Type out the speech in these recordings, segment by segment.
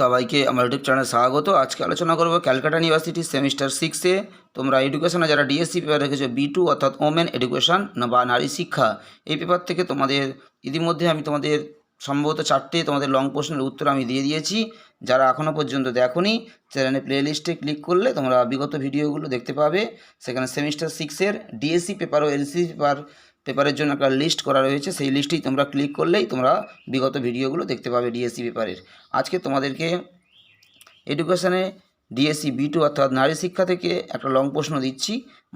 সবাইকে আমার ইউটিউব চ্যানেলে স্বাগত। আজকে আলোচনা করব ক্যালকাটা ইউনিভার্সিটি সেমিস্টার 6-এ তোমরা এডুকেশনে যারা ডিএসসি পেপার রেখেছো B2 অর্থাৎ ওমেন এডুকেশন বা নারী শিক্ষা, এই পেপার থেকে তোমাদের ইতিমধ্যে আমি তোমাদের সম্ভবত 4টে তোমাদের লং প্রশ্নের উত্তর আমি দিয়ে দিয়েছি। যারা এখনও পর্যন্ত দেখোনি, চ্যানেলে প্লে লিস্টে ক্লিক করলে তোমরা বিগত ভিডিওগুলো দেখতে পাবে। সেখানে সেমিস্টার 6-এর ডিএসসি পেপার ও এলসি পেপারের জন্য একটা লিস্ট করা রয়েছে, সেই লিস্টেই তোমরা ক্লিক করলেই তোমরা বিগত ভিডিওগুলো দেখতে পাবে ডিএসসি পেপারের। আজকে তোমাদেরকে এডুকেশনে ডিএসসি B2 অর্থাৎ নারী শিক্ষা থেকে একটা লং প্রশ্ন দিচ্ছি।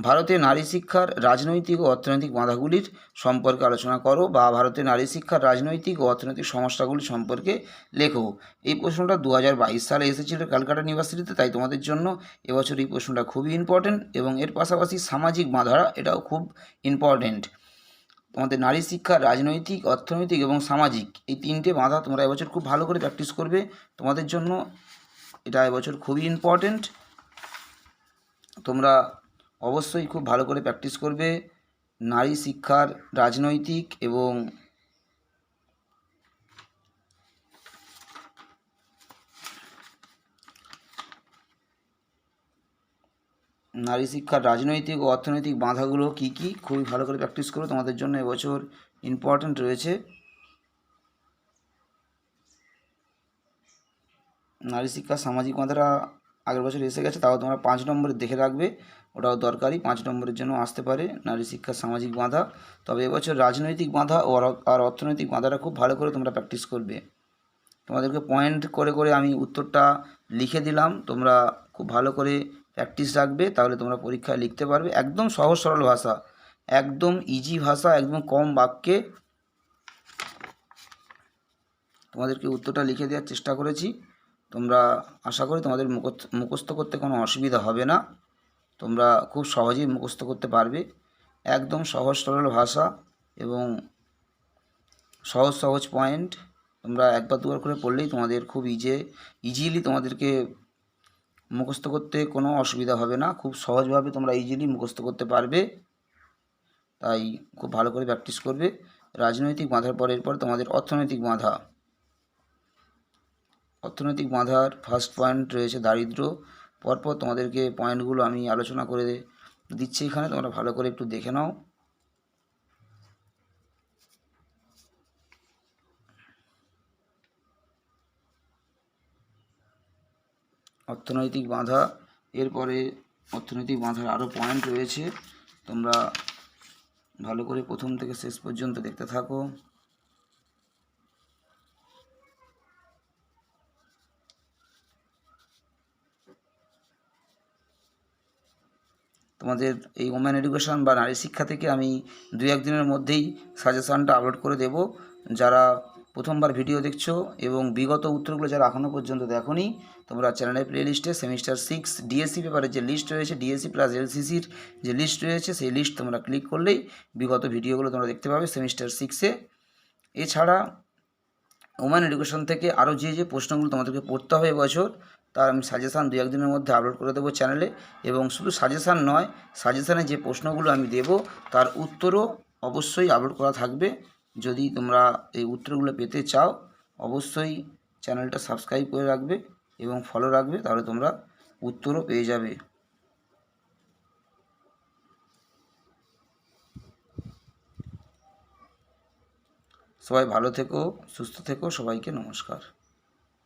ভারতে নারী শিক্ষার রাজনৈতিক ও অর্থনৈতিক বাধাগুলির সম্পর্কে আলোচনা করো, বা ভারতে নারী শিক্ষার রাজনৈতিক ও অর্থনৈতিক সমস্যাগুলি সম্পর্কে লেখো। এই প্রশ্নটা 2022 সালে এসেছিল ক্যালকাটা ইউনিভার্সিটিতে, তাই তোমাদের জন্য এবছর এই প্রশ্নটা খুবই ইম্পর্টেন্ট। এবং এর পাশাপাশি সামাজিক বাধা, এটাও খুব ইম্পর্টেন্ট। তোমাদের নারী শিক্ষা, রাজনৈতিক, অর্থনৈতিক এবং সামাজিক, এই 3টে বাধা তোমরা এবছর খুব ভালো করে প্র্যাকটিস করবে। তোমাদের জন্য এটা এবছর খুবই ইম্পর্টেন্ট। তোমরা অবশ্যই খুব ভালো করে প্র্যাকটিস করবে নারী শিক্ষার রাজনৈতিক এবং নারী শিক্ষার রাজনৈতিক ও অর্থনৈতিক বাধাগুলো কী কী, খুবই ভালো করে প্র্যাকটিস করো। তোমাদের জন্য এবছর ইম্পর্টেন্ট রয়েছে। নারী শিক্ষা সামাজিক বাধাটা আগের বছর এসে গেছে, তাও তোমরা 5 নম্বরে দেখে রাখবে, ওটাও দরকারি। 5 নম্বরের জন্য আসতে পারে নারী শিক্ষার সামাজিক বাধা। তবে এবছর রাজনৈতিক বাধা আর অর্থনৈতিক বাধাটা খুব ভালো করে তোমরা প্র্যাকটিস করবে। তোমাদেরকে পয়েন্ট করে করে আমি উত্তরটা লিখে দিলাম, তোমরা খুব ভালো করে প্র্যাকটিস রাখবে, তাহলে তোমরা পরীক্ষায় লিখতে পারবে। একদম সহজ সরল ভাষা, একদম ইজি ভাষা, একদম কম বাক্যে তোমাদেরকে উত্তরটা লিখে দেওয়ার চেষ্টা করেছি। তোমরা আশা করি তোমাদের মুখস্থ করতে কোনো অসুবিধা হবে না, তোমরা খুব সহজেই মুখস্থ করতে পারবে। একদম সহজ সরল ভাষা এবং সহজ সহজ পয়েন্ট, তোমরা একবার দুবার করে পড়লেই তোমাদের খুব ইজিলি তোমাদেরকে মুখস্থ করতে কোনো অসুবিধা হবে না। খুব সহজভাবে তোমরা ইজিলি মুখস্থ করতে পারবে, তাই খুব ভালো করে প্র্যাকটিস করবে। রাজনৈতিক বাধার পর এরপর তোমাদের অর্থনৈতিক বাধা। অর্থনৈতিক বাধার ফার্স্ট পয়েন্ট রয়েছে দারিদ্র্য। পরপর তোমাদেরকে পয়েন্টগুলো আমি আলোচনা করে দিচ্ছি এখানে, তোমরা ভালো করে একটু দেখে নাও। অর্থনৈতিক বাধা, এরপরে অর্থনৈতিক বাধার আরও পয়েন্ট রয়েছে, তোমরা ভালো করে প্রথম থেকে শেষ পর্যন্ত দেখতে থাকো। তোমাদের এই ওমেন এডুকেশন বা নারী শিক্ষা থেকে আমি 2-1 দিনের মধ্যেই সাজেশানটা আপলোড করে দেব। যারা প্রথমবার ভিডিও দেখছো এবং বিগত উত্তরগুলো যারা এখনও পর্যন্ত দেখোনি, তোমরা চ্যানেলের প্লে লিস্টে সেমিস্টার 6 ডিএসসি পেপারের যে লিস্ট রয়েছে, ডিএসসি প্লাস এলসিসির যে লিস্ট রয়েছে, সেই লিস্ট তোমরা ক্লিক করলেই বিগত ভিডিওগুলো তোমরা দেখতে পাবে সেমিস্টার 6-এ। এছাড়া ওমেন এডুকেশন থেকে আরও যে যে প্রশ্নগুলো তোমাদেরকে পড়তে হবে এবছর, তার আমি সাজেশান 2-1 দিনের মধ্যে আপলোড করে দেবো চ্যানেলে। এবং শুধু সাজেশান নয়, সাজেশানে যে প্রশ্নগুলো আমি দেব তার উত্তরও অবশ্যই আপলোড করা থাকবে। যদি তোমরা এই উত্তরগুলো পেতে চাও, অবশ্যই চ্যানেলটা সাবস্ক্রাইব করে রাখবে এবং ফলো রাখবে, তাহলে তোমরা উত্তরও পেয়ে যাবে। সবাই ভালো থেকো, সুস্থ থেকো, সবাইকে নমস্কার।